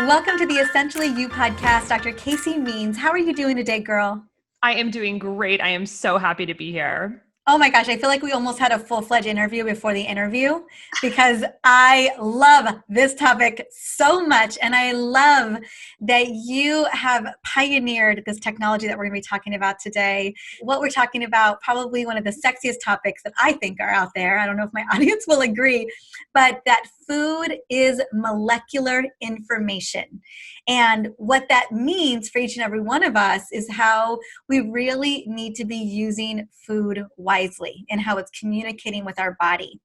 Welcome to the Essentially You podcast. Dr. Casey Means. How are you doing today, girl? I am doing great. I am so happy to be here. Oh my gosh, I feel like we almost had a full-fledged interview before the interview because I love this topic so much. And I love that you have pioneered this technology that we're going to be talking about today. What we're talking about, probably one of the sexiest topics that I think are out there. I don't know if my audience will agree, but that food is molecular information. And what that means for each and every one of us is how we really need to be using food wisely and how it's communicating with our body.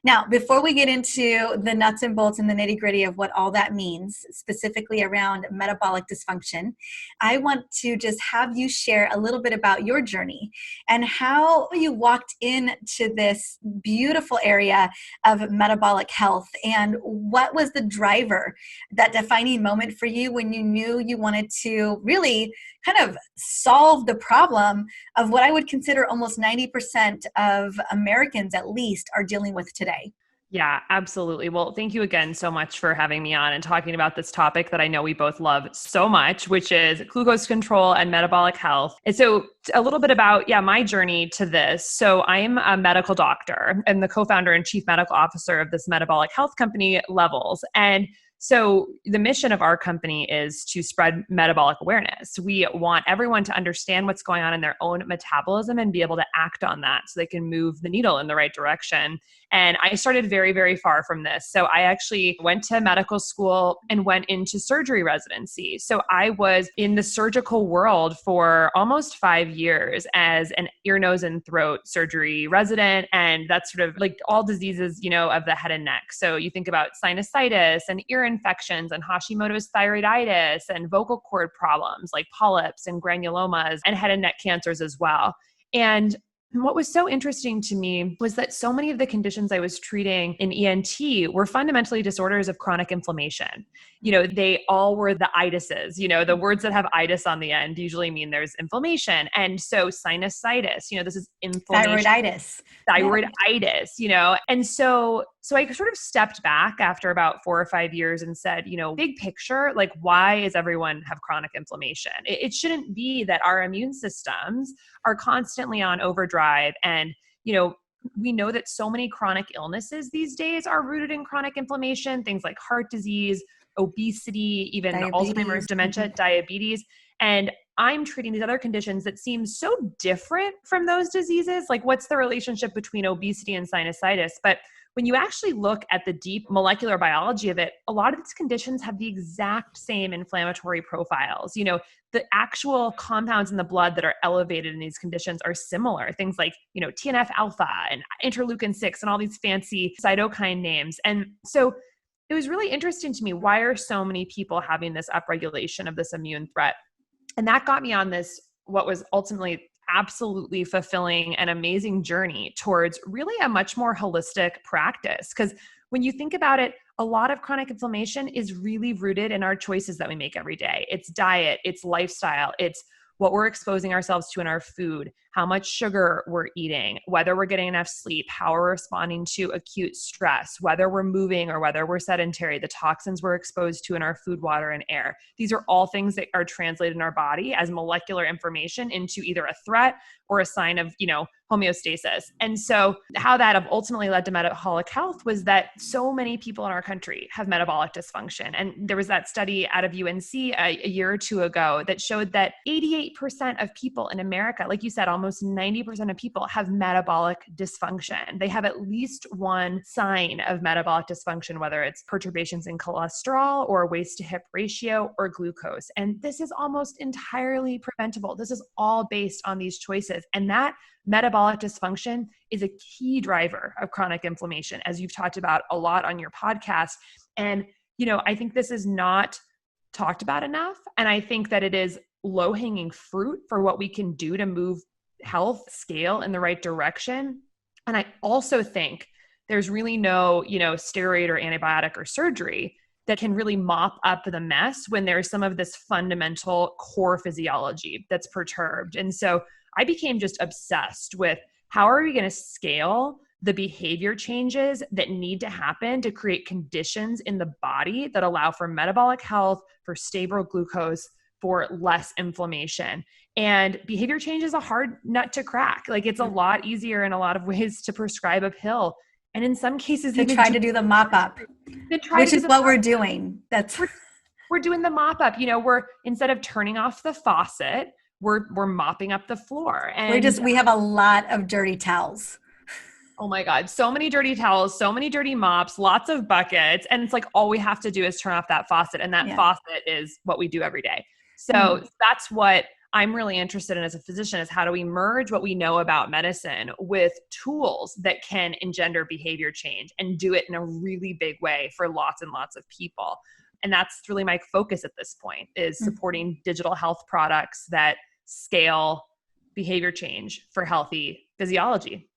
Now, before we get into the nuts and bolts and the nitty-gritty of what all that means, specifically around metabolic dysfunction, I want to just have you share a little bit about your journey and how you walked into this beautiful area of metabolic health, and what was the driver, that defining moment for you when you knew you wanted to really kind of solve the problem of what I would consider almost 90% of Americans at least are dealing with today. Yeah, absolutely. Well, thank you again so much for having me on and talking about this topic that I know we both love so much, which is glucose control and metabolic health. And so a little bit about, my journey to this. So I'm a medical doctor and the co-founder and chief medical officer of this metabolic health company, Levels. And so the mission of our company is to spread metabolic awareness. We want everyone to understand what's going on in their own metabolism and be able to act on that so they can move the needle in the right direction. And I started very, very far from this. So I actually went to medical school and went into surgery residency. So I was in the surgical world for almost 5 years as an ear, nose, and throat surgery resident. And that's sort of like all diseases, of the head and neck. So you think about sinusitis and ear infections and Hashimoto's thyroiditis and vocal cord problems like polyps and granulomas and head and neck cancers as well. And what was so interesting to me was that so many of the conditions I was treating in ENT were fundamentally disorders of chronic inflammation. They all were the itises, the words that have itis on the end usually mean there's inflammation. And so sinusitis, this is inflammation. Thyroiditis, And so I sort of stepped back after about 4 or 5 years and said, big picture, like why is everyone have chronic inflammation? It shouldn't be that our immune systems are constantly on overdrive. And, we know that so many chronic illnesses these days are rooted in chronic inflammation, things like heart disease, obesity, even Alzheimer's, dementia, diabetes. And I'm treating these other conditions that seem so different from those diseases. Like what's the relationship between obesity and sinusitis? But when you actually look at the deep molecular biology of it, a lot of these conditions have the exact same inflammatory profiles. The actual compounds in the blood that are elevated in these conditions are similar. Things like, TNF alpha and interleukin 6 and all these fancy cytokine names. And so it was really interesting to me, why are so many people having this upregulation of this immune threat? And that got me on this, what was ultimately absolutely fulfilling and amazing journey towards really a much more holistic practice. Because when you think about it, a lot of chronic inflammation is really rooted in our choices that we make every day. It's diet, it's lifestyle, it's what we're exposing ourselves to in our food, how much sugar we're eating, whether we're getting enough sleep, how we're responding to acute stress, whether we're moving or whether we're sedentary, the toxins we're exposed to in our food, water, and air. These are all things that are translated in our body as molecular information into either a threat or a sign of, homeostasis. And so how that ultimately led to metabolic health was that so many people in our country have metabolic dysfunction. And there was that study out of UNC a year or two ago that showed that 88% of people in America, like you said, almost 90% of people have metabolic dysfunction. They have at least one sign of metabolic dysfunction, whether it's perturbations in cholesterol or waist to hip ratio or glucose. And this is almost entirely preventable. This is all based on these choices. And that metabolic dysfunction is a key driver of chronic inflammation, as you've talked about a lot on your podcast. And, I think this is not talked about enough. And I think that it is low-hanging fruit for what we can do to move health scale in the right direction. And I also think there's really no, steroid or antibiotic or surgery that can really mop up the mess when there's some of this fundamental core physiology that's perturbed. And so I became just obsessed with how are we going to scale the behavior changes that need to happen to create conditions in the body that allow for metabolic health, for stable glucose, for less inflammation. And behavior change is a hard nut to crack. Like, it's a lot easier in a lot of ways to prescribe a pill. And in some cases, to try to do the mop up, which is what we're doing. We're doing the mop up. We're, instead of turning off the faucet, we're mopping up the floor. And we have a lot of dirty towels. Oh my God. So many dirty towels, so many dirty mops, lots of buckets. And it's like, all we have to do is turn off that faucet. And that faucet is what we do every day. So that's what I'm really interested in as a physician, is how do we merge what we know about medicine with tools that can engender behavior change and do it in a really big way for lots and lots of people. And that's really my focus at this point, is supporting digital health products that scale behavior change for healthy physiology.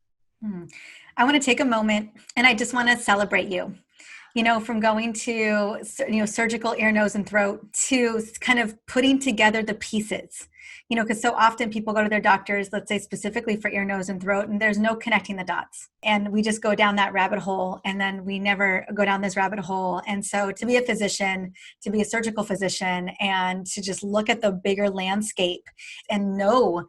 I want to take a moment and I just want to celebrate you. From going to, surgical ear, nose, and throat to kind of putting together the pieces, because so often people go to their doctors, let's say specifically for ear, nose, and throat, and there's no connecting the dots. And we just go down that rabbit hole, and then we never go down this rabbit hole. And so to be a physician, to be a surgical physician, and to just look at the bigger landscape and know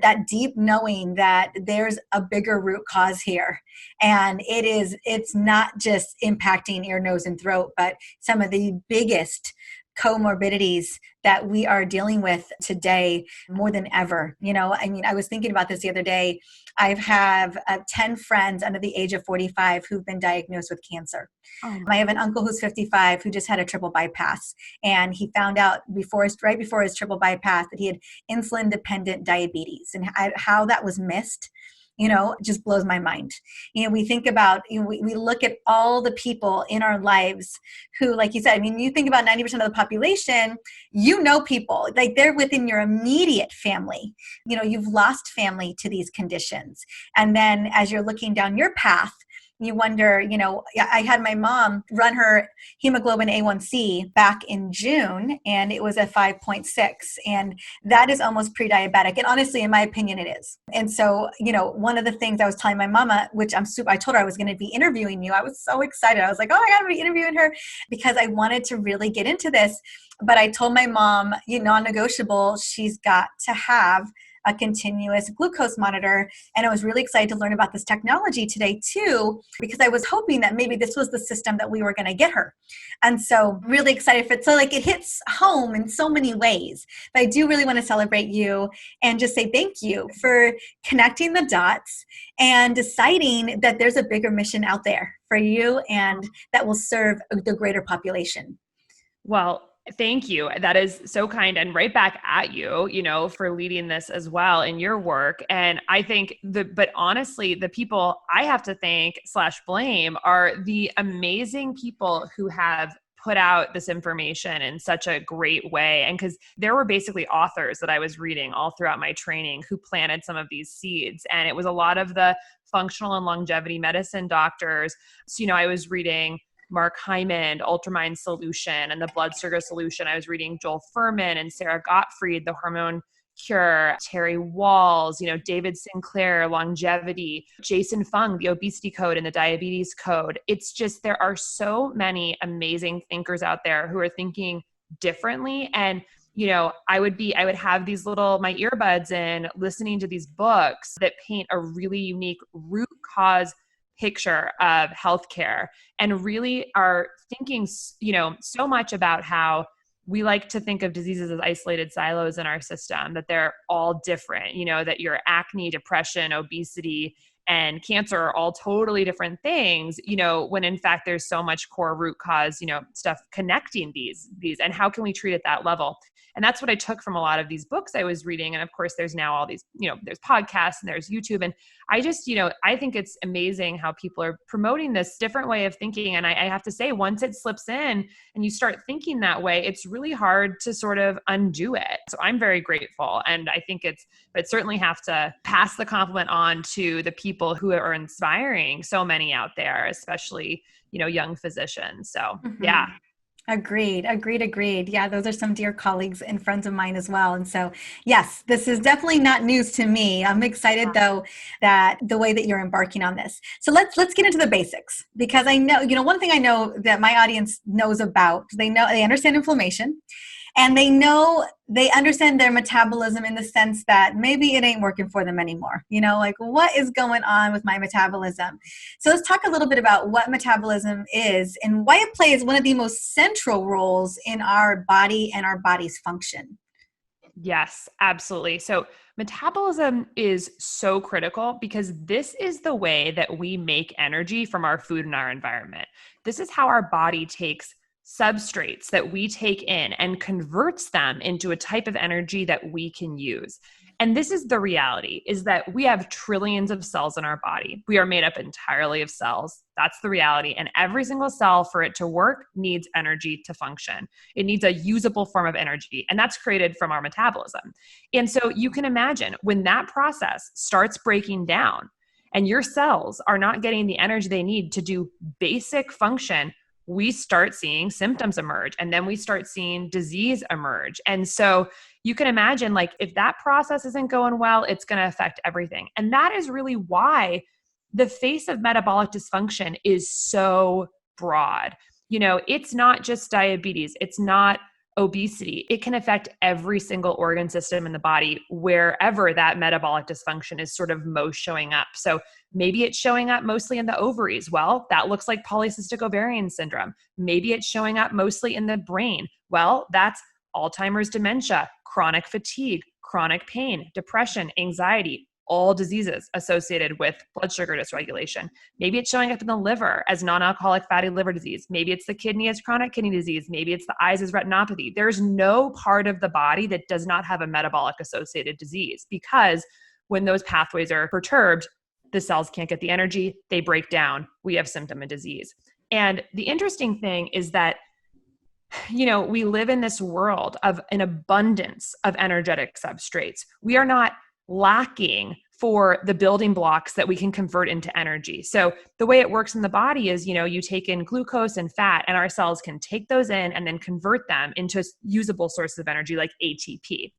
that deep knowing that there's a bigger root cause here. And it's not just impacting ear, nose, and throat, but some of the biggest comorbidities that we are dealing with today more than ever. I was thinking about this the other day. I have 10 friends under the age of 45 who've been diagnosed with cancer. I have an uncle who's 55 who just had a triple bypass, and he found out right before his triple bypass that he had insulin dependent diabetes, and how that was missed. Just blows my mind. We think about, we look at all the people in our lives who, like you said, you think about 90% of the population, people, like they're within your immediate family. You've lost family to these conditions. And then as you're looking down your path, you wonder, I had my mom run her hemoglobin A1C back in June, and it was at 5.6. And that is almost pre-diabetic. And honestly, in my opinion, it is. And so, one of the things I was telling my mama, which I told her I was going to be interviewing you. I was so excited. I was like, oh, I got to be interviewing her because I wanted to really get into this. But I told my mom, non-negotiable, she's got to have a continuous glucose monitor. And I was really excited to learn about this technology today too, because I was hoping that maybe this was the system that we were going to get her. And so really excited for it. So it hits home in so many ways. But I do really want to celebrate you and just say thank you for connecting the dots and deciding that there's a bigger mission out there for you and that will serve the greater population. Well, thank you. That is so kind, and right back at you, for leading this as well in your work. And I think but honestly, the people I have to thank / blame are the amazing people who have put out this information in such a great way. And because there were basically authors that I was reading all throughout my training who planted some of these seeds. And it was a lot of the functional and longevity medicine doctors. So, I was reading Mark Hyman, Ultramind Solution, and the Blood Sugar Solution. I was reading Joel Furman and Sarah Gottfried, The Hormone Cure, Terry Walls, David Sinclair, Longevity, Jason Fung, The Obesity Code and the Diabetes Code. It's just, there are so many amazing thinkers out there who are thinking differently. And I would have these my earbuds in, listening to these books that paint a really unique root cause picture of healthcare, and really are thinking, so much about how we like to think of diseases as isolated silos in our system, that they're all different, that your acne, depression, obesity, and cancer are all totally different things, when in fact there's so much core root cause, stuff connecting these, and how can we treat at that level? And that's what I took from a lot of these books I was reading. And of course, there's now all these, there's podcasts and there's YouTube. And I just, I think it's amazing how people are promoting this different way of thinking. And I have to say, once it slips in and you start thinking that way, it's really hard to sort of undo it. So I'm very grateful. And I think but certainly have to pass the compliment on to the people who are inspiring so many out there, especially, young physicians. So yeah. Agreed, agreed, agreed. Yeah, those are some dear colleagues and friends of mine as well. And so, yes, this is definitely not news to me. I'm excited though that the way that you're embarking on this. So let's get into the basics, because I know, one thing I know that my audience knows about, they understand inflammation, and they understand their metabolism in the sense that maybe it ain't working for them anymore. Like, what is going on with my metabolism? So let's talk a little bit about what metabolism is and why it plays one of the most central roles in our body and our body's function. Yes, absolutely. So metabolism is so critical because this is the way that we make energy from our food and our environment. This is how our body takes substrates that we take in and converts them into a type of energy that we can use. And this is the reality, is that we have trillions of cells in our body. We are made up entirely of cells. That's the reality. And every single cell, for it to work, needs energy to function. It needs a usable form of energy, and that's created from our metabolism. And so you can imagine when that process starts breaking down and your cells are not getting the energy they need to do basic function, we start seeing symptoms emerge, and then we start seeing disease emerge. And so you can imagine, like, if that process isn't going well, it's going to affect everything. And that is really why the face of metabolic dysfunction is so broad. It's not just diabetes. It's not obesity. It can affect every single organ system in the body wherever that metabolic dysfunction is sort of most showing up. So maybe it's showing up mostly in the ovaries. Well, that looks like polycystic ovarian syndrome. Maybe it's showing up mostly in the brain. Well, that's Alzheimer's, dementia, chronic fatigue, chronic pain, depression, anxiety, all diseases associated with blood sugar dysregulation. Maybe it's showing up in the liver as non-alcoholic fatty liver disease. Maybe it's the kidney as chronic kidney disease. Maybe it's the eyes as retinopathy. There's no part of the body that does not have a metabolic associated disease, because when those pathways are perturbed, the cells can't get the energy, they break down, we have symptom and disease. And the interesting thing is that we live in this world of an abundance of energetic substrates. We are not lacking for the building blocks that we can convert into energy. So the way it works in the body is, you take in glucose and fat, and our cells can take those in and then convert them into usable sources of energy like ATP.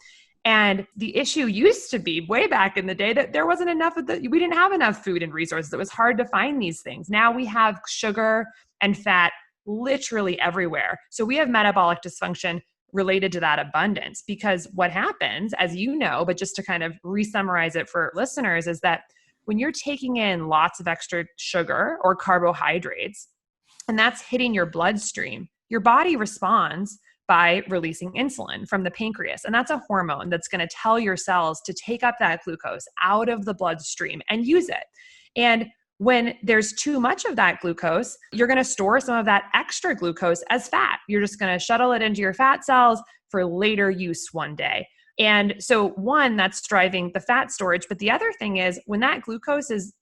And the issue used to be, way back in the day, that there wasn't enough we didn't have enough food and resources. It was hard to find these things. Now we have sugar and fat literally everywhere. So we have metabolic dysfunction related to that abundance, because what happens, as you know, but just to kind of re-summarize it for listeners, is that when you're taking in lots of extra sugar or carbohydrates, and that's hitting your bloodstream, your body responds by releasing insulin from the pancreas. And that's a hormone that's going to tell your cells to take up that glucose out of the bloodstream and use it. And when there's too much of that glucose, you're going to store some of that extra glucose as fat. You're just going to shuttle it into your fat cells for later use one day. And so one, that's driving the fat storage. But the other thing is, when that glucose is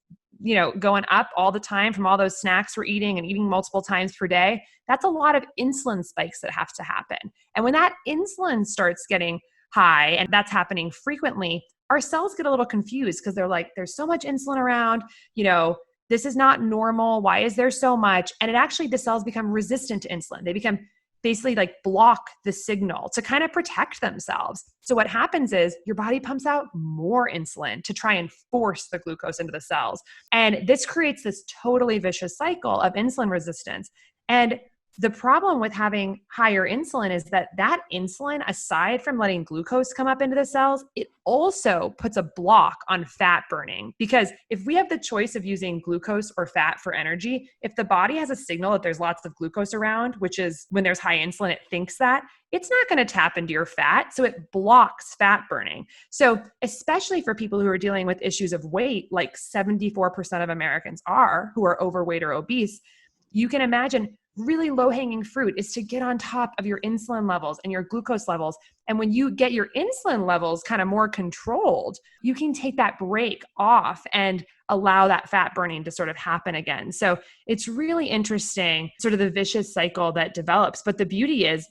going up all the time from all those snacks we're eating and eating multiple times per day, that's a lot of insulin spikes that have to happen. And when that insulin starts getting high, and that's happening frequently, our cells get a little confused, because they're like, there's so much insulin around, this is not normal. Why is there so much? And the cells become resistant to insulin. They become basically like block the signal to kind of protect themselves. So what happens is your body pumps out more insulin to try and force the glucose into the cells. And this creates this totally vicious cycle of insulin resistance. And the problem with having higher insulin is that insulin, aside from letting glucose come up into the cells, it also puts a block on fat burning. Because if we have the choice of using glucose or fat for energy, if the body has a signal that there's lots of glucose around, which is when there's high insulin, it thinks that, it's not going to tap into your fat. So it blocks fat burning. So especially for people who are dealing with issues of weight, like 74% of Americans are, who are overweight or obese, you can imagine really low-hanging fruit is to get on top of your insulin levels and your glucose levels. And when you get your insulin levels kind of more controlled, you can take that break off and allow that fat burning to sort of happen again. So it's really interesting, sort of the vicious cycle that develops. But the beauty is,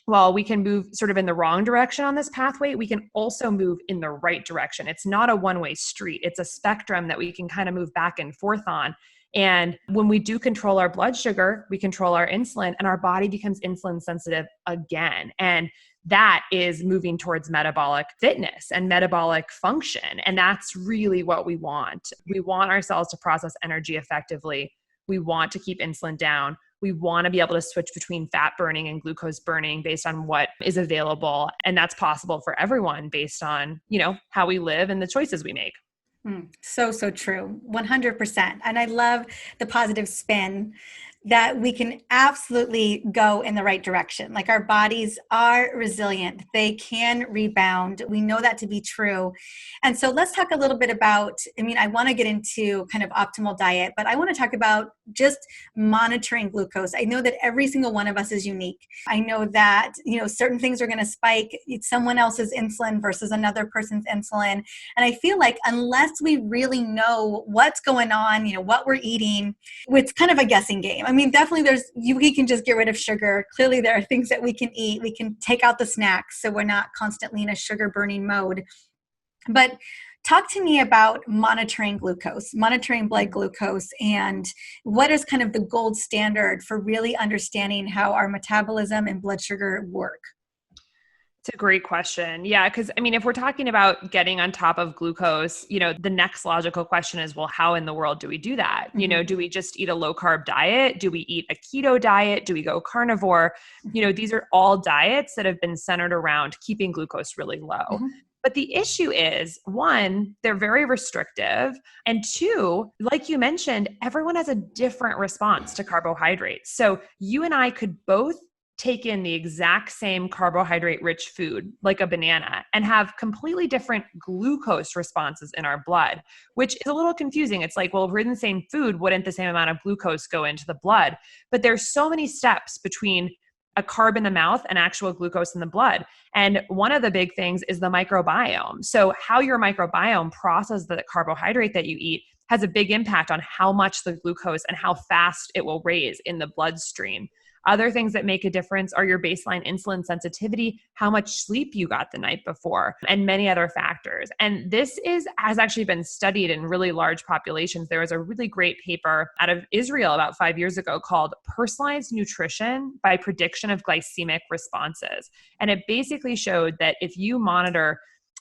while we can move sort of in the wrong direction on this pathway, we can also move in the right direction. It's not a one-way street. It's a spectrum that we can kind of move back and forth on. And when we do control our blood sugar, we control our insulin, and our body becomes insulin sensitive again. And that is moving towards metabolic fitness and metabolic function. And that's really what we want. We want our cells to process energy effectively. We want to keep insulin down. We want to be able to switch between fat burning and glucose burning based on what is available. And that's possible for everyone based on, how we live and the choices we make. So true. 100%. And I love the positive spin that we can absolutely go in the right direction. Like, our bodies are resilient. They can rebound. We know that to be true. And so let's talk a little bit about, I want to get into kind of optimal diet, but I want to talk about just monitoring glucose. I know that every single one of us is unique. I know that, certain things are going to spike someone else's insulin versus another person's insulin. And I feel like unless we really know what's going on, what we're eating, it's kind of a guessing game. Definitely we can just get rid of sugar. Clearly there are things that we can eat. We can take out the snacks so we're not constantly in a sugar burning mode. But talk to me about monitoring blood glucose, and what is kind of the gold standard for really understanding how our metabolism and blood sugar work? It's a great question. Yeah, because if we're talking about getting on top of glucose, the next logical question is, well, how in the world do we do that? Mm-hmm. Do we just eat a low carb diet? Do we eat a keto diet? Do we go carnivore? These are all diets that have been centered around keeping glucose really low. Mm-hmm. But the issue is, one, they're very restrictive. And two, like you mentioned, everyone has a different response to carbohydrates. So you and I could both take in the exact same carbohydrate-rich food, like a banana, and have completely different glucose responses in our blood, which is a little confusing. It's like, well, if we're in the same food, wouldn't the same amount of glucose go into the blood? But there's so many steps between a carb in the mouth and actual glucose in the blood. And one of the big things is the microbiome. So how your microbiome processes the carbohydrate that you eat has a big impact on how much the glucose and how fast it will raise in the bloodstream. Other things that make a difference are your baseline insulin sensitivity, how much sleep you got the night before, and many other factors. And this has actually been studied in really large populations. There was a really great paper out of Israel about 5 years ago called Personalized Nutrition by Prediction of Glycemic Responses. And it basically showed that if you monitor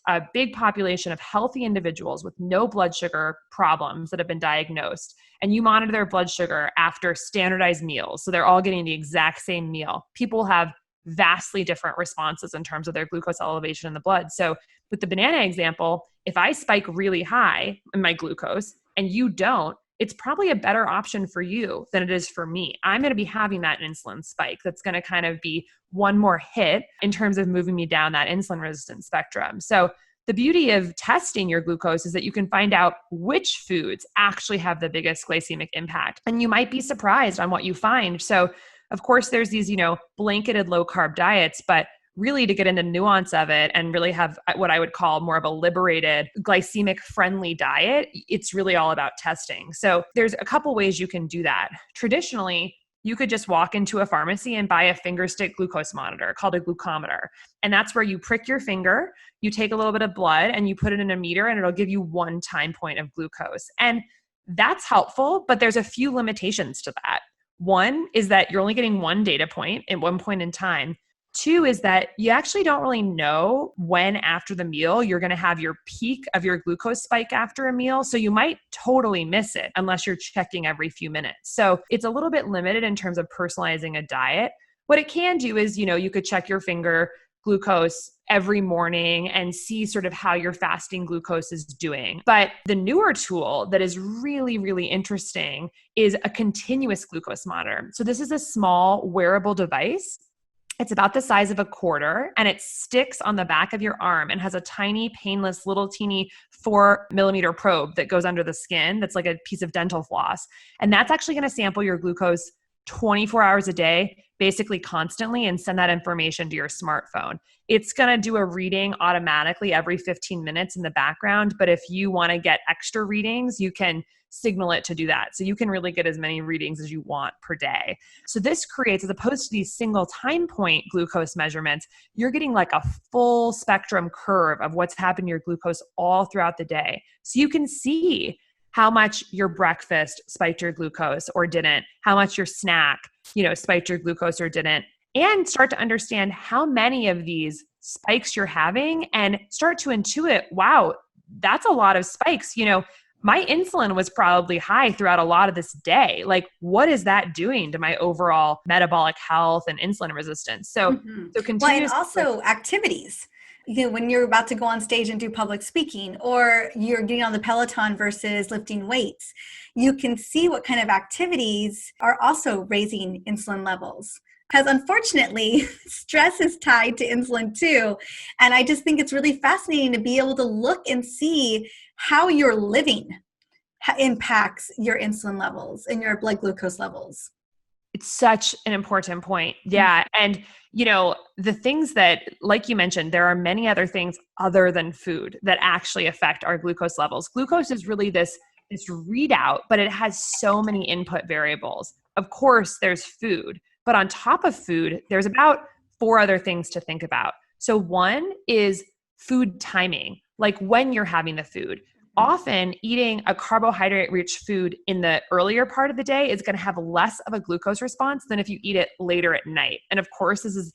a big population of healthy individuals with no blood sugar problems that have been diagnosed, and you monitor their blood sugar after standardized meals, so they're all getting the exact same meal, people have vastly different responses in terms of their glucose elevation in the blood. So with the banana example, if I spike really high in my glucose and you don't, it's probably a better option for you than it is for me. I'm going to be having that insulin spike that's going to kind of be one more hit in terms of moving me down that insulin resistance spectrum. So the beauty of testing your glucose is that you can find out which foods actually have the biggest glycemic impact. And you might be surprised on what you find. So of course, there's these, blanketed low carb diets, but really to get into nuance of it and really have what I would call more of a liberated glycemic friendly diet, it's really all about testing. So there's a couple ways you can do that. Traditionally, you could just walk into a pharmacy and buy a finger stick glucose monitor called a glucometer. And that's where you prick your finger, you take a little bit of blood and you put it in a meter and it'll give you one time point of glucose. And that's helpful, but there's a few limitations to that. One is that you're only getting one data point at one point in time. Two is that you actually don't really know when after the meal you're going to have your peak of your glucose spike after a meal. So you might totally miss it unless you're checking every few minutes. So it's a little bit limited in terms of personalizing a diet. What it can do is, you could check your finger glucose every morning and see sort of how your fasting glucose is doing. But the newer tool that is really, really interesting is a continuous glucose monitor. So this is a small wearable device. It's about the size of a quarter and it sticks on the back of your arm and has a tiny, painless, little teeny 4-millimeter probe that goes under the skin. That's like a piece of dental floss. And that's actually going to sample your glucose 24 hours a day, basically constantly, and send that information to your smartphone. It's going to do a reading automatically every 15 minutes in the background. But if you want to get extra readings, you can signal it to do that. So you can really get as many readings as you want per day. So this creates, as opposed to these single time point glucose measurements, you're getting like a full spectrum curve of what's happened to your glucose all throughout the day. So you can see how much your breakfast spiked your glucose or didn't, how much your snack, spiked your glucose or didn't, and start to understand how many of these spikes you're having and start to intuit, wow, that's a lot of spikes. My insulin was probably high throughout a lot of this day. Like, what is that doing to my overall metabolic health and insulin resistance? So, Well, and also activities. When you're about to go on stage and do public speaking, or you're getting on the Peloton versus lifting weights, you can see what kind of activities are also raising insulin levels. Because unfortunately, stress is tied to insulin too. And I just think it's really fascinating to be able to look and see how you're living impacts your insulin levels and your blood glucose levels. It's such an important point. Yeah. And, the things that, like you mentioned, there are many other things other than food that actually affect our glucose levels. Glucose is really this readout, but it has so many input variables. Of course, there's food, but on top of food, there's about 4 other things to think about. So one is food timing, like when you're having the food. Often eating a carbohydrate-rich food in the earlier part of the day is going to have less of a glucose response than if you eat it later at night. And of course, this is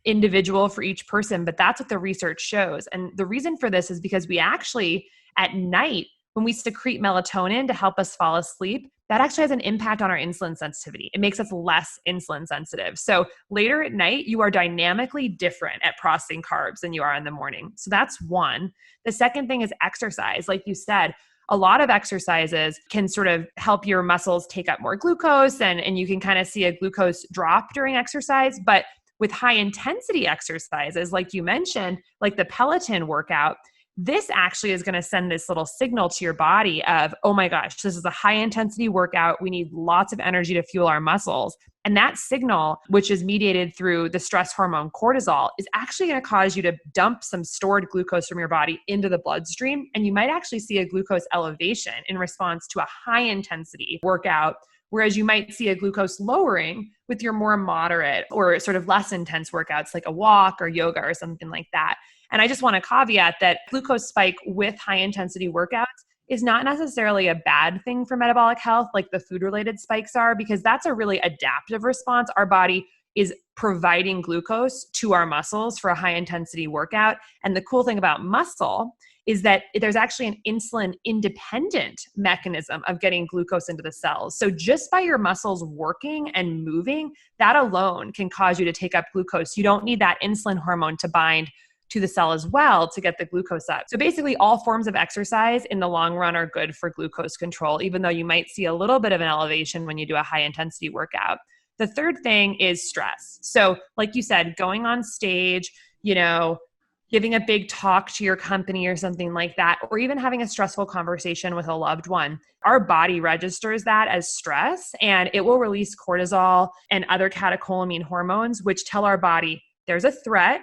individual for each person, but that's what the research shows. And the reason for this is because we actually, at night, when we secrete melatonin to help us fall asleep, that actually has an impact on our insulin sensitivity. It makes us less insulin sensitive. So later at night, you are dynamically different at processing carbs than you are in the morning. So that's one. The second thing is exercise. Like you said, a lot of exercises can sort of help your muscles take up more glucose, and you can kind of see a glucose drop during exercise. But with high intensity exercises, like you mentioned, like the Peloton workout, this actually is going to send this little signal to your body of, oh my gosh, this is a high intensity workout. We need lots of energy to fuel our muscles. And that signal, which is mediated through the stress hormone cortisol, is actually going to cause you to dump some stored glucose from your body into the bloodstream. And you might actually see a glucose elevation in response to a high intensity workout, whereas you might see a glucose lowering with your more moderate or sort of less intense workouts like a walk or yoga or something like that. And I just want to caveat that glucose spike with high intensity workouts is not necessarily a bad thing for metabolic health like the food related spikes are, because that's a really adaptive response. Our body is providing glucose to our muscles for a high intensity workout. And the cool thing about muscle is that there's actually an insulin independent mechanism of getting glucose into the cells. So just by your muscles working and moving, that alone can cause you to take up glucose. You don't need that insulin hormone to bind to the cell as well to get the glucose up. So basically all forms of exercise in the long run are good for glucose control, even though you might see a little bit of an elevation when you do a high intensity workout. The third thing is stress. So like you said, going on stage, giving a big talk to your company or something like that, or even having a stressful conversation with a loved one, our body registers that as stress and it will release cortisol and other catecholamine hormones, which tell our body there's a threat,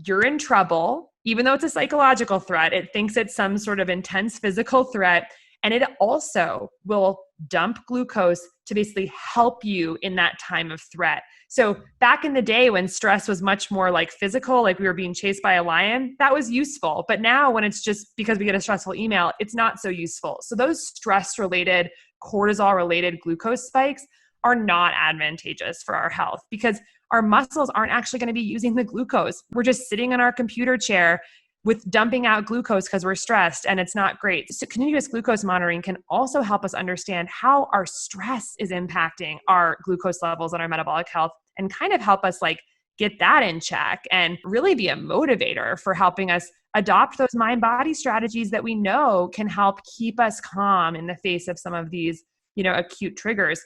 you're in trouble. Even though it's a psychological threat, it thinks it's some sort of intense physical threat. And it also will dump glucose to basically help you in that time of threat. So back in the day when stress was much more like physical, like we were being chased by a lion, that was useful. But now when it's just because we get a stressful email, it's not so useful. So those stress-related, cortisol-related glucose spikes are not advantageous for our health because our muscles aren't actually going to be using the glucose. We're just sitting in our computer chair with dumping out glucose because we're stressed, and it's not great. So continuous glucose monitoring can also help us understand how our stress is impacting our glucose levels and our metabolic health, and kind of help us get that in check and really be a motivator for helping us adopt those mind-body strategies that we know can help keep us calm in the face of some of these, acute triggers.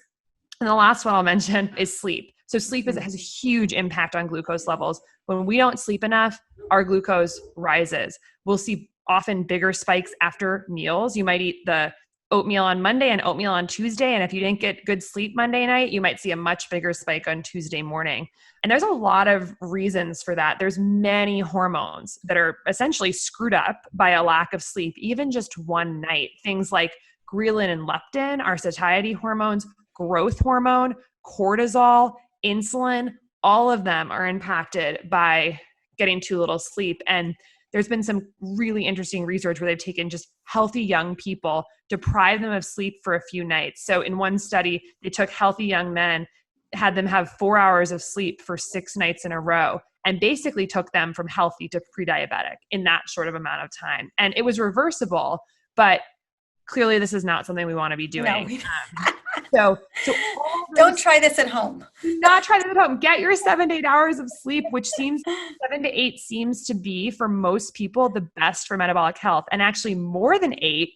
And the last one I'll mention is sleep. So sleep has a huge impact on glucose levels. When we don't sleep enough, our glucose rises. We'll see often bigger spikes after meals. You might eat the oatmeal on Monday and oatmeal on Tuesday. And if you didn't get good sleep Monday night, you might see a much bigger spike on Tuesday morning. And there's a lot of reasons for that. There's many hormones that are essentially screwed up by a lack of sleep, even just one night. Things like ghrelin and leptin are satiety hormones, growth hormone, cortisol, insulin, all of them are impacted by getting too little sleep. And there's been some really interesting research where they've taken just healthy young people, deprived them of sleep for a few nights. So in one study, they took healthy young men, had them have 4 hours of sleep for 6 nights in a row, and basically took them from healthy to pre-diabetic in that short of amount of time. And it was reversible, but clearly this is not something we want to be doing. No, so don't try this at home. Do not try this at home. Get your 7 to 8 hours of sleep, which seems 7 to 8 seems to be for most people the best for metabolic health. And actually more than 8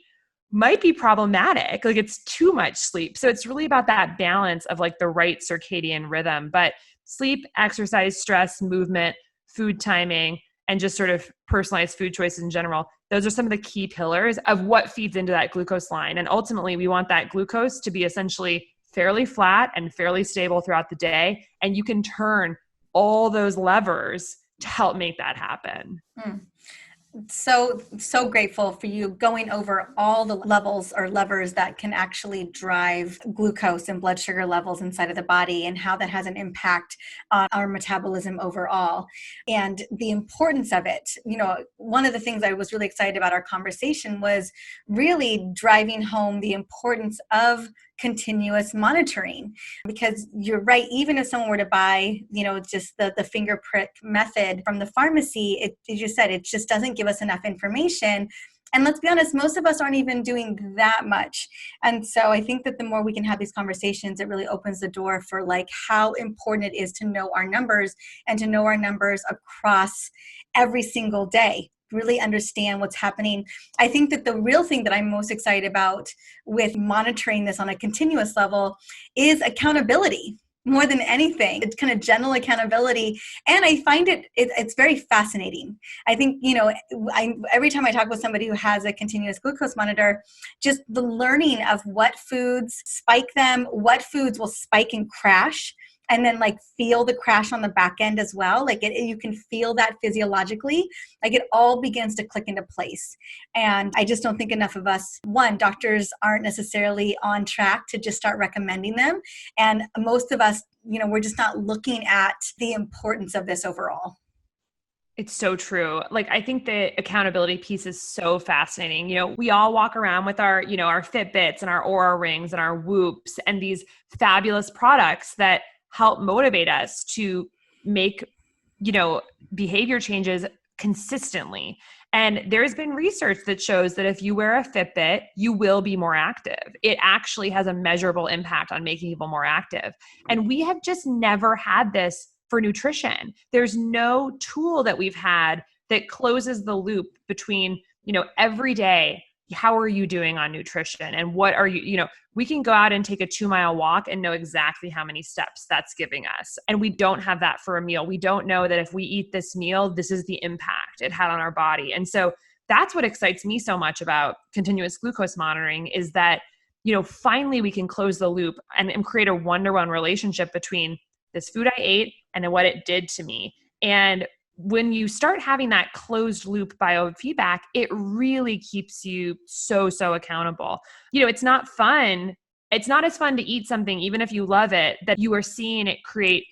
might be problematic. Like it's too much sleep. So it's really about that balance of like the right circadian rhythm. But sleep, exercise, stress, movement, food timing, and just sort of personalized food choices in general, those are some of the key pillars of what feeds into that glucose line. And ultimately, we want that glucose to be essentially fairly flat and fairly stable throughout the day. And you can turn all those levers to help make that happen. So grateful for you going over all the levels or levers that can actually drive glucose and blood sugar levels inside of the body and how that has an impact on our metabolism overall and the importance of it. You know, one of the things I was really excited about our conversation was really driving home the importance of continuous monitoring, because you're right. Even if someone were to buy, you know, just the finger prick method from the pharmacy, as you said, it just doesn't give us enough information. And let's be honest, most of us aren't even doing that much. And so I think that the more we can have these conversations, it really opens the door for like how important it is to know our numbers and to know our numbers across every single day. Really understand what's happening. I think that the real thing that I'm most excited about with monitoring this on a continuous level is accountability more than anything. It's kind of general accountability. And I find it's very fascinating. I think, you know, every time I talk with somebody who has a continuous glucose monitor, just the learning of what foods spike them, what foods will spike and crash, and then like feel the crash on the back end as well. Like you can feel that physiologically, like it all begins to click into place. And I just don't think enough of us, one, doctors aren't necessarily on track to just start recommending them. And most of us, you know, we're just not looking at the importance of this overall. It's so true. Like, I think the accountability piece is so fascinating. You know, we all walk around with our, you know, our Fitbits and our Oura rings and our Whoops and these fabulous products that help motivate us to make, you know, behavior changes consistently. And there's been research that shows that if you wear a Fitbit, you will be more active. It actually has a measurable impact on making people more active. And we have just never had this for nutrition. There's no tool that we've had that closes the loop between, you know, every day, how are you doing on nutrition? And what are you, you know, we can go out and take a 2-mile walk and know exactly how many steps that's giving us. And we don't have that for a meal. We don't know that if we eat this meal, this is the impact it had on our body. And so that's what excites me so much about continuous glucose monitoring is that, you know, finally we can close the loop and create a one-to-one relationship between this food I ate and what it did to me. And when you start having that closed loop biofeedback, it really keeps you so accountable. You know, it's not fun. It's not as fun to eat something, even if you love it, that you are seeing it create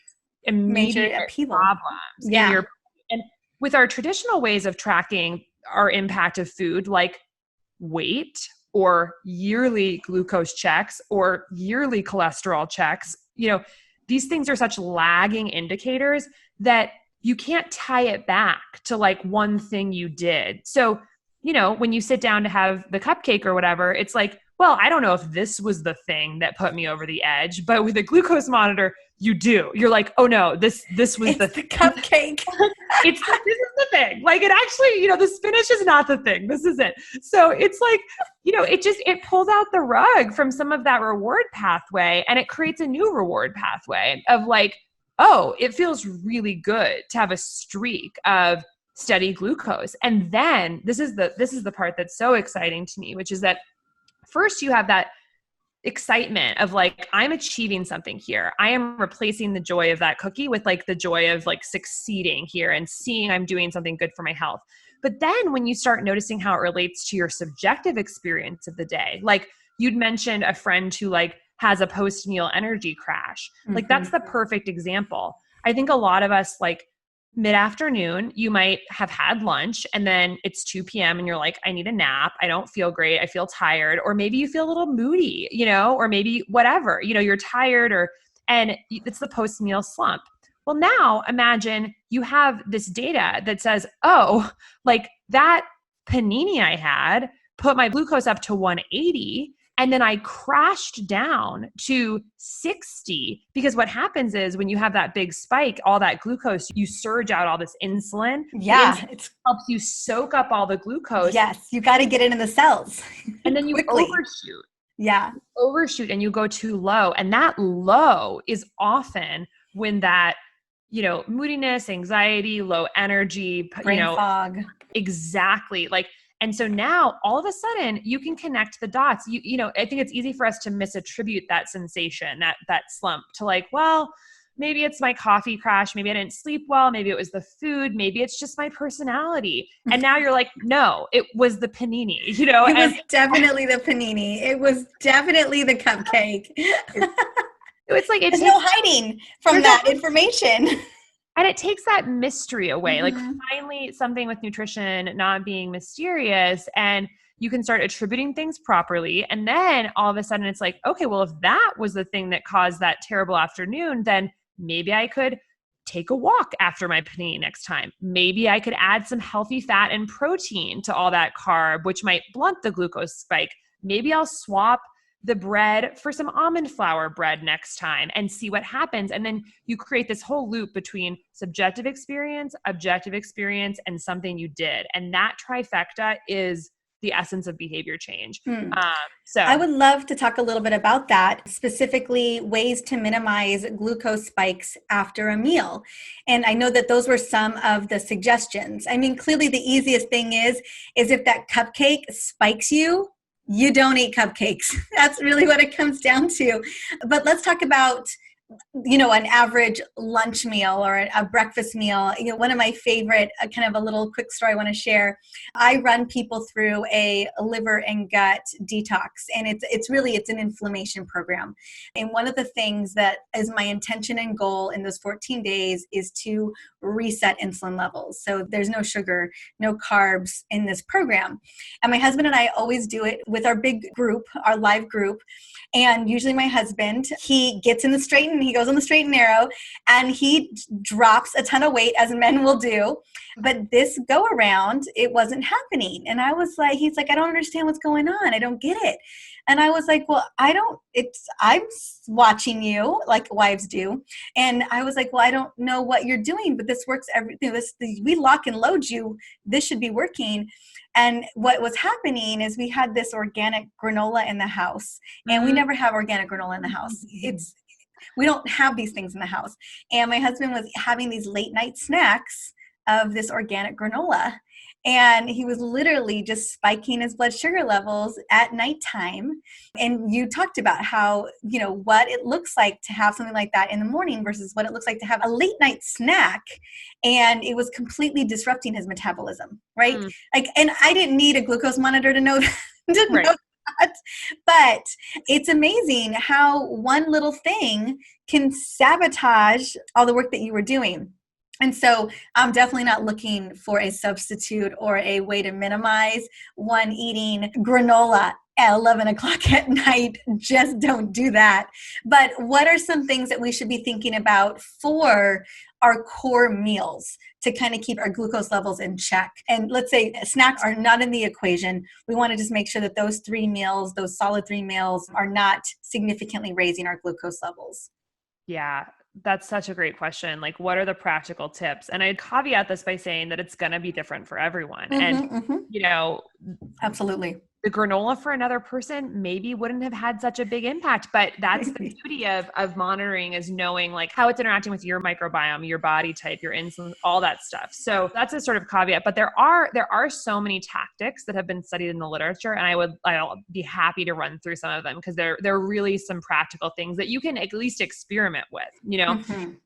immediate problems. Yeah. And with our traditional ways of tracking our impact of food, like weight or yearly glucose checks or yearly cholesterol checks, you know, these things are such lagging indicators that you can't tie it back to like one thing you did. So, you know, when you sit down to have the cupcake or whatever, it's like, well, I don't know if this was the thing that put me over the edge, but with a glucose monitor, you do. You're like, oh no, this was the cupcake. This is the thing. Like it actually, you know, the spinach is not the thing. This is it. So it's like, you know, it pulls out the rug from some of that reward pathway and it creates a new reward pathway of like, oh, it feels really good to have a streak of steady glucose. And then this is the part that's so exciting to me, which is that first you have that excitement of like, I'm achieving something here. I am replacing the joy of that cookie with like the joy of like succeeding here and seeing I'm doing something good for my health. But then when you start noticing how it relates to your subjective experience of the day, like you'd mentioned a friend who like has a post-meal energy crash. Like that's the perfect example. I think a lot of us like mid-afternoon, you might have had lunch and then it's 2 p.m. and you're like, I need a nap. I don't feel great. I feel tired. Or maybe you feel a little moody, or maybe whatever, you're tired and it's the post-meal slump. Well, now imagine you have this data that says, oh, like that panini I had put my glucose up to 180. And then I crashed down to 60 because what happens is when you have that big spike, all that glucose, you surge out all this insulin. Yeah. It helps you soak up all the glucose. Yes. You got to get it in the cells. And then you quickly overshoot. Yeah. You overshoot and you go too low. And that low is often when that, moodiness, anxiety, low energy, brain fog. Exactly. And so now all of a sudden you can connect the dots. I think it's easy for us to misattribute that sensation, that slump to well, maybe it's my coffee crash. Maybe I didn't sleep well. Maybe it was the food. Maybe it's just my personality. And now you're like, no, it was the panini, It was definitely the panini. It was definitely the cupcake. It's like, there's no hiding from that information. And it takes that mystery away. Finally, something with nutrition not being mysterious, and you can start attributing things properly. And then all of a sudden it's like, okay, well, if that was the thing that caused that terrible afternoon, then maybe I could take a walk after my panini next time. Maybe I could add some healthy fat and protein to all that carb, which might blunt the glucose spike. Maybe I'll swap the bread for some almond flour bread next time and see what happens. And then you create this whole loop between subjective experience, objective experience, and something you did. And that trifecta is the essence of behavior change. So I would love to talk a little bit about that, specifically ways to minimize glucose spikes after a meal. And I know that those were some of the suggestions. I mean, clearly the easiest thing is if that cupcake spikes you, you don't eat cupcakes. That's really what it comes down to. But let's talk about, an average lunch meal or a breakfast meal. One of my favorite, kind of a little quick story I want to share. I run people through a liver and gut detox, and it's an inflammation program. And one of the things that is my intention and goal in those 14 days is to reset insulin levels. So there's no sugar, no carbs in this program. And my husband and I always do it with our big group, our live group. And usually my husband, he gets in the straight and he goes on the straight and narrow and he drops a ton of weight, as men will do. But this go around, it wasn't happening. And I was like, he's like, I don't understand what's going on. I don't get it. And I was like, well, I'm watching you like wives do. And I was like, well, I don't know what you're doing, but this works we lock and load you. This should be working. And what was happening is we had this organic granola in the house, and we never have organic granola in the house. We don't have these things in the house. And my husband was having these late night snacks of this organic granola. And he was literally just spiking his blood sugar levels at nighttime. And you talked about how, what it looks like to have something like that in the morning versus what it looks like to have a late night snack. And it was completely disrupting his metabolism, right? And I didn't need a glucose monitor to know that. Know that. But it's amazing how one little thing can sabotage all the work that you were doing. And so I'm definitely not looking for a substitute or a way to minimize one eating granola at 11 o'clock at night. Just don't do that. But what are some things that we should be thinking about for our core meals to kind of keep our glucose levels in check? And let's say snacks are not in the equation. We want to just make sure that those solid 3 meals are not significantly raising our glucose levels. Yeah. That's such a great question. What are the practical tips? And I'd caveat this by saying that it's going to be different for everyone. Absolutely. The granola for another person maybe wouldn't have had such a big impact, but that's the beauty of monitoring, is knowing how it's interacting with your microbiome, your body type, your insulin, all that stuff. So that's a sort of caveat, but there are so many tactics that have been studied in the literature, and I'll be happy to run through some of them because there are really some practical things that you can at least experiment with,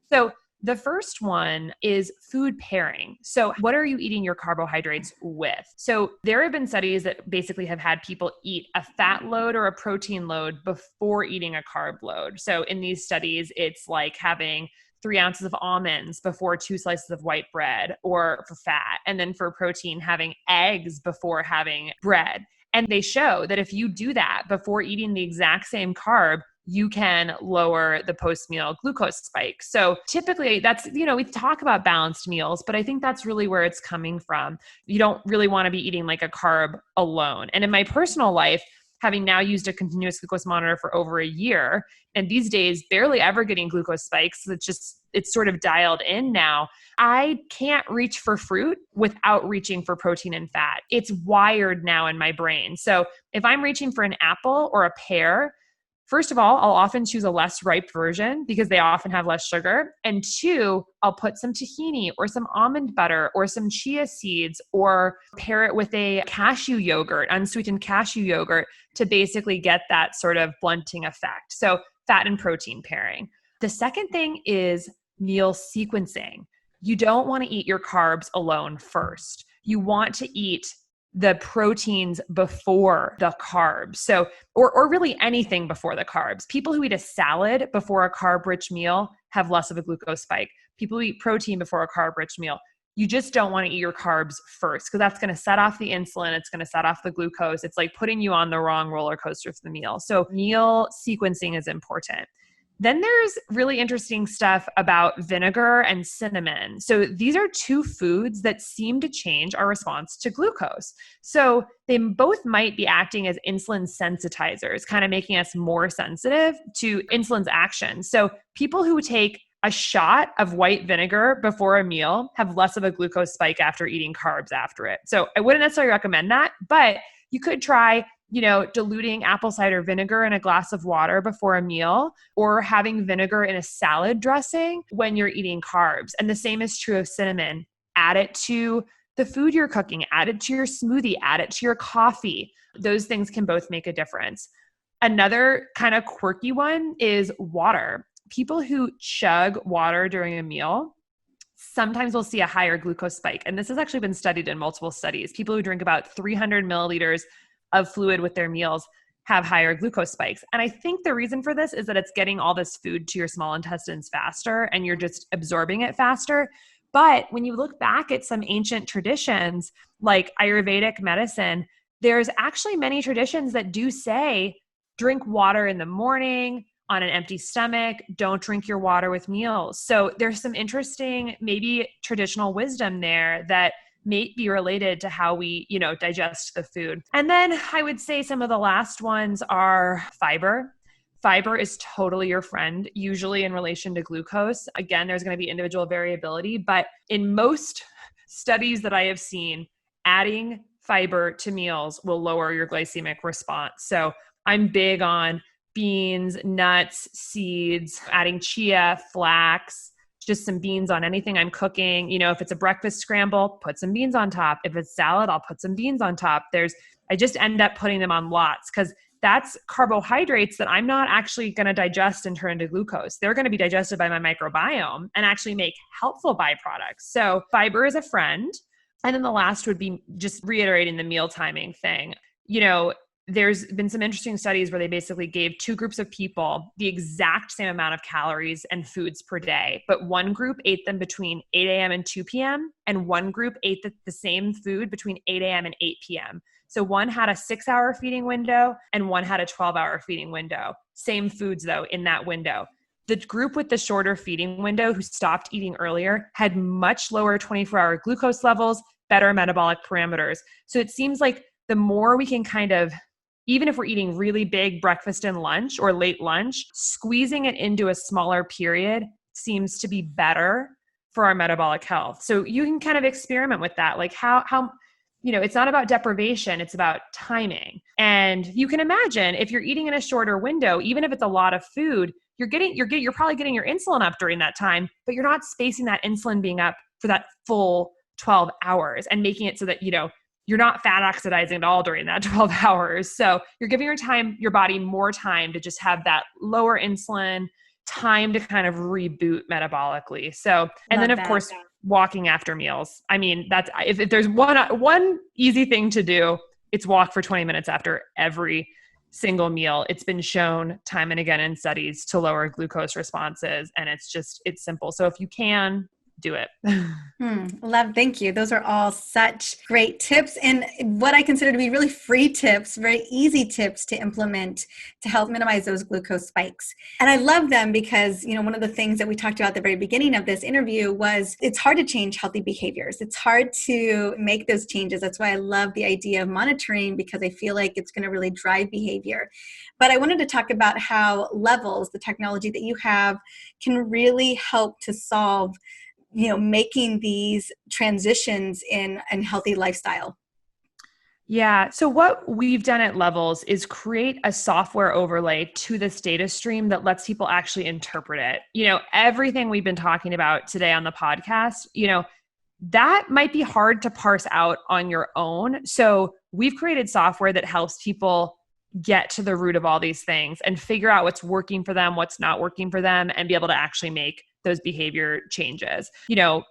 So the first one is food pairing. So what are you eating your carbohydrates with? So there have been studies that basically have had people eat a fat load or a protein load before eating a carb load. So in these studies, it's like having 3 ounces of almonds before 2 slices of white bread, or for fat. And then for protein, having eggs before having bread. And they show that if you do that before eating the exact same carb, you can lower the post-meal glucose spike. So typically that's, we talk about balanced meals, but I think that's really where it's coming from. You don't really want to be eating like a carb alone. And in my personal life, having now used a continuous glucose monitor for over a year, and these days barely ever getting glucose spikes, it's sort of dialed in now. I can't reach for fruit without reaching for protein and fat. It's wired now in my brain. So if I'm reaching for an apple or a pear, first of all, I'll often choose a less ripe version because they often have less sugar. And 2, I'll put some tahini or some almond butter or some chia seeds, or pair it with a cashew yogurt, unsweetened cashew yogurt, to basically get that sort of blunting effect. So fat and protein pairing. The second thing is meal sequencing. You don't want to eat your carbs alone first. You want to eat the proteins before the carbs. So, or really anything before the carbs. People who eat a salad before a carb-rich meal have less of a glucose spike. People who eat protein before a carb-rich meal, you just don't want to eat your carbs first, because that's going to set off the insulin. It's going to set off the glucose. It's like putting you on the wrong roller coaster for the meal. So meal sequencing is important. Then there's really interesting stuff about vinegar and cinnamon. So these are 2 foods that seem to change our response to glucose. So they both might be acting as insulin sensitizers, kind of making us more sensitive to insulin's action. So people who take a shot of white vinegar before a meal have less of a glucose spike after eating carbs after it. So I wouldn't necessarily recommend that, but you could try diluting apple cider vinegar in a glass of water before a meal, or having vinegar in a salad dressing when you're eating carbs. And the same is true of cinnamon. Add it to the food you're cooking, add it to your smoothie, add it to your coffee. Those things can both make a difference. Another kind of quirky one is water. People who chug water during a meal sometimes will see a higher glucose spike. And this has actually been studied in multiple studies. People who drink about 300 milliliters of fluid with their meals have higher glucose spikes. And I think the reason for this is that it's getting all this food to your small intestines faster, and you're just absorbing it faster. But when you look back at some ancient traditions like Ayurvedic medicine, there's actually many traditions that do say, drink water in the morning on an empty stomach, don't drink your water with meals. So there's some interesting, maybe traditional wisdom there that may be related to how we, digest the food. And then I would say some of the last ones are fiber. Fiber is totally your friend, usually in relation to glucose. Again, there's going to be individual variability, but in most studies that I have seen, adding fiber to meals will lower your glycemic response. So I'm big on beans, nuts, seeds, adding chia, flax, just some beans on anything I'm cooking. If it's a breakfast scramble, put some beans on top. If it's salad, I'll put some beans on top. I just end up putting them on lots, because that's carbohydrates that I'm not actually going to digest and turn into glucose. They're going to be digested by my microbiome and actually make helpful byproducts. So fiber is a friend. And then the last would be just reiterating the meal timing thing. There's been some interesting studies where they basically gave 2 groups of people the exact same amount of calories and foods per day, but one group ate them between 8 a.m. and 2 p.m., and one group ate the same food between 8 a.m. and 8 p.m. So one had a 6-hour feeding window and one had a 12-hour feeding window. Same foods though in that window. The group with the shorter feeding window who stopped eating earlier had much lower 24-hour glucose levels, better metabolic parameters. So it seems like the more we can kind of, even if we're eating really big breakfast and lunch or late lunch, squeezing it into a smaller period seems to be better for our metabolic health. So you can kind of experiment with that. Like how it's not about deprivation, it's about timing. And you can imagine if you're eating in a shorter window, even if it's a lot of food, you're probably getting your insulin up during that time, but you're not spacing that insulin being up for that full 12 hours and making it so that, you're not fat oxidizing at all during that 12 hours. So you're giving your body more time to just have that lower insulin, time to kind of reboot metabolically. So, and then of course, walking after meals. I mean, that's, if there's one easy thing to do, it's walk for 20 minutes after every single meal. It's been shown time and again in studies to lower glucose responses. And it's simple. So if you can, do it. Thank you. Those are all such great tips and what I consider to be really free tips, very easy tips to implement to help minimize those glucose spikes. And I love them because, one of the things that we talked about at the very beginning of this interview was it's hard to change healthy behaviors. It's hard to make those changes. That's why I love the idea of monitoring, because I feel like it's going to really drive behavior. But I wanted to talk about how Levels, the technology that you have, can really help to solve making these transitions in healthy lifestyle. Yeah. So what we've done at Levels is create a software overlay to this data stream that lets people actually interpret it. Everything we've been talking about today on the podcast, that might be hard to parse out on your own. So we've created software that helps people get to the root of all these things and figure out what's working for them, what's not working for them, and be able to actually make those behavior changes.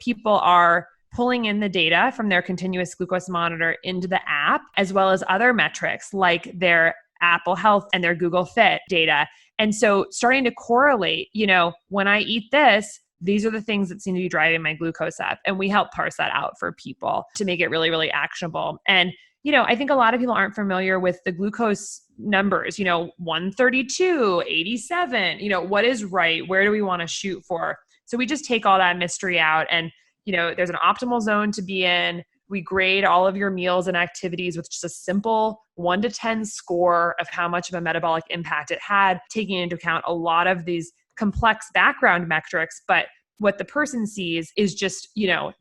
People are pulling in the data from their continuous glucose monitor into the app, as well as other metrics like their Apple Health and their Google Fit data. And so starting to correlate, when I eat this, these are the things that seem to be driving my glucose up. And we help parse that out for people to make it really, really actionable. And I think a lot of people aren't familiar with the glucose numbers, 132, 87, what is right? Where do we want to shoot for? So we just take all that mystery out and, there's an optimal zone to be in. We grade all of your meals and activities with just a simple 1 to 10 score of how much of a metabolic impact it had, taking into account a lot of these complex background metrics, but what the person sees is just,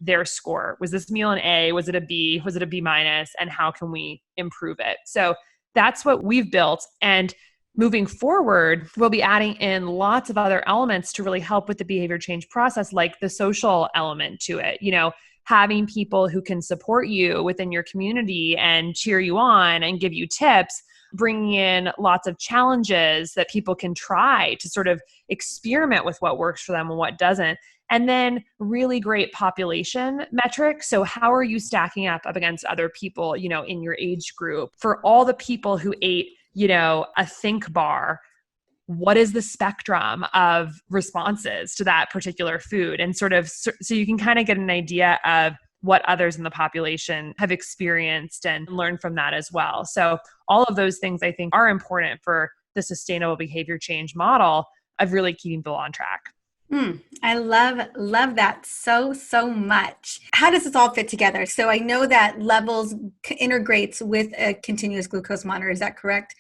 their score. Was this meal an A? Was it a B? Was it a B minus? And how can we improve it? So that's what we've built. And moving forward, we'll be adding in lots of other elements to really help with the behavior change process, like the social element to it. Having people who can support you within your community and cheer you on and give you tips, bringing in lots of challenges that people can try to sort of experiment with what works for them and what doesn't. And then really great population metrics. So how are you stacking up against other people, in your age group? For all the people who ate, a Think bar, what is the spectrum of responses to that particular food? And sort of, so you can kind of get an idea of what others in the population have experienced and learn from that as well. So all of those things I think are important for the sustainable behavior change model of really keeping people on track. I love that so much. How does this all fit together? So I know that Levels integrates with a continuous glucose monitor. Is that correct?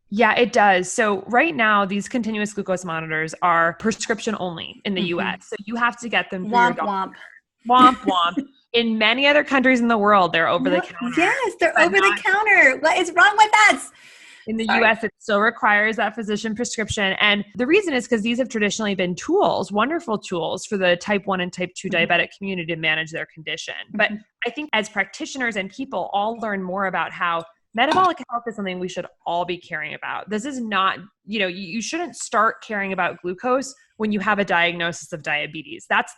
Yeah, it does. So right now, these continuous glucose monitors are prescription only in the US. So you have to get them through your doctor. Womp womp. In many other countries in the world, they're over the counter. Yes, they're over the counter. What is wrong with us? In the US, it still requires that physician prescription. And the reason is because these have traditionally been tools, wonderful tools for the type 1 and type 2 diabetic community to manage their condition. But I think as practitioners and people all learn more about how metabolic health is something we should all be caring about. This is not, you shouldn't start caring about glucose when you have a diagnosis of diabetes. That's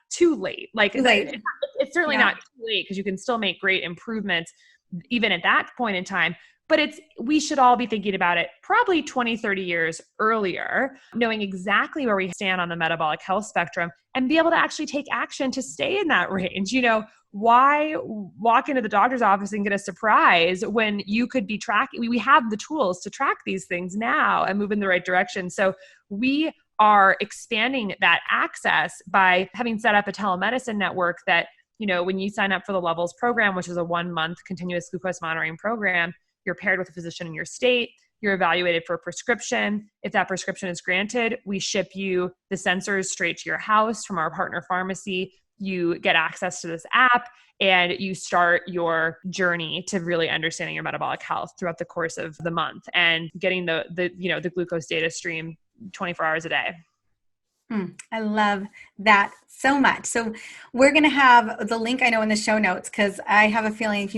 too late. It's certainly not too late because you can still make great improvements even at that point in time. But we should all be thinking about it probably 20, 30 years earlier, knowing exactly where we stand on the metabolic health spectrum and be able to actually take action to stay in that range. Why walk into the doctor's office and get a surprise when you could be tracking? We have the tools to track these things now and move in the right direction. So we are expanding that access by having set up a telemedicine network that, when you sign up for the Levels program, which is a 1-month continuous glucose monitoring program, you're paired with a physician in your state, you're evaluated for a prescription. If that prescription is granted, we ship you the sensors straight to your house from our partner pharmacy. You get access to this app and you start your journey to really understanding your metabolic health throughout the course of the month and getting the glucose data stream 24 hours a day. I love that so much. So we're going to have the link, I know, in the show notes, because I have a feeling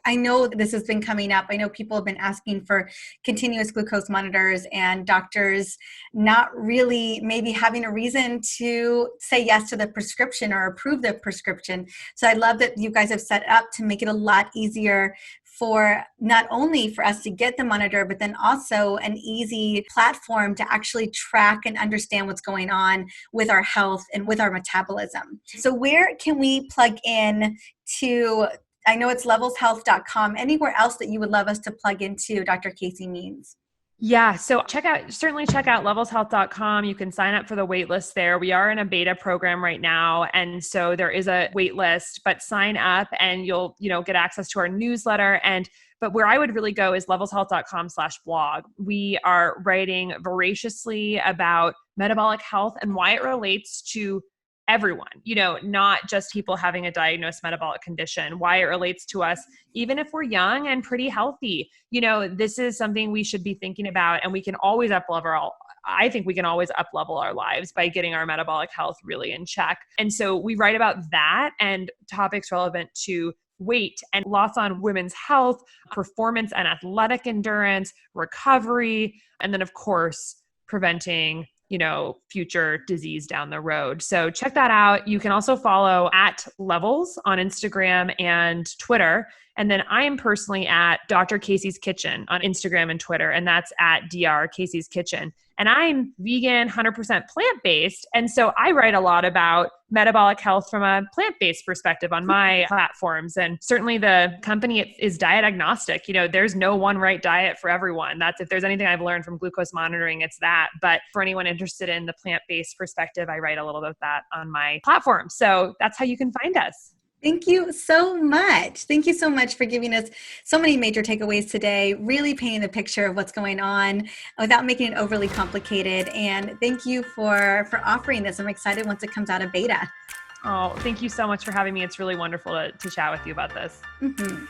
I know this has been coming up. I know people have been asking for continuous glucose monitors and doctors not really maybe having a reason to say yes to the prescription or approve the prescription. So I love that you guys have set up to make it a lot easier for not only for us to get the monitor, but then also an easy platform to actually track and understand what's going on with our health and with our metabolism. So where can we plug in to, I know it's levelshealth.com, anywhere else that you would love us to plug into, Dr. Casey Means? Yeah. So certainly check out levelshealth.com. You can sign up for the wait list there. We are in a beta program right now. And so there is a wait list, but sign up and you'll, get access to our newsletter. But where I would really go is levelshealth.com/blog. We are writing voraciously about metabolic health and why it relates to everyone, not just people having a diagnosed metabolic condition, why it relates to us, even if we're young and pretty healthy. This is something we should be thinking about, and we can always I think we can always up-level our lives by getting our metabolic health really in check. And so we write about that and topics relevant to weight and lots on women's health, performance and athletic endurance, recovery, and then of course, preventing future disease down the road. So check that out. You can also follow at Levels on Instagram and Twitter. And then I am personally at Dr. Casey's Kitchen on Instagram and Twitter, and that's at Dr. Casey's Kitchen. And I'm vegan, 100% plant-based. And so I write a lot about metabolic health from a plant-based perspective on my platforms. And certainly the company is diet agnostic. There's no one right diet for everyone. If there's anything I've learned from glucose monitoring, it's that. But for anyone interested in the plant-based perspective, I write a little bit of that on my platform. So that's how you can find us. Thank you so much. Thank you so much for giving us so many major takeaways today, really painting the picture of what's going on without making it overly complicated. And thank you for offering this. I'm excited once it comes out of beta. Oh, thank you so much for having me. It's really wonderful to chat with you about this. Mm-hmm.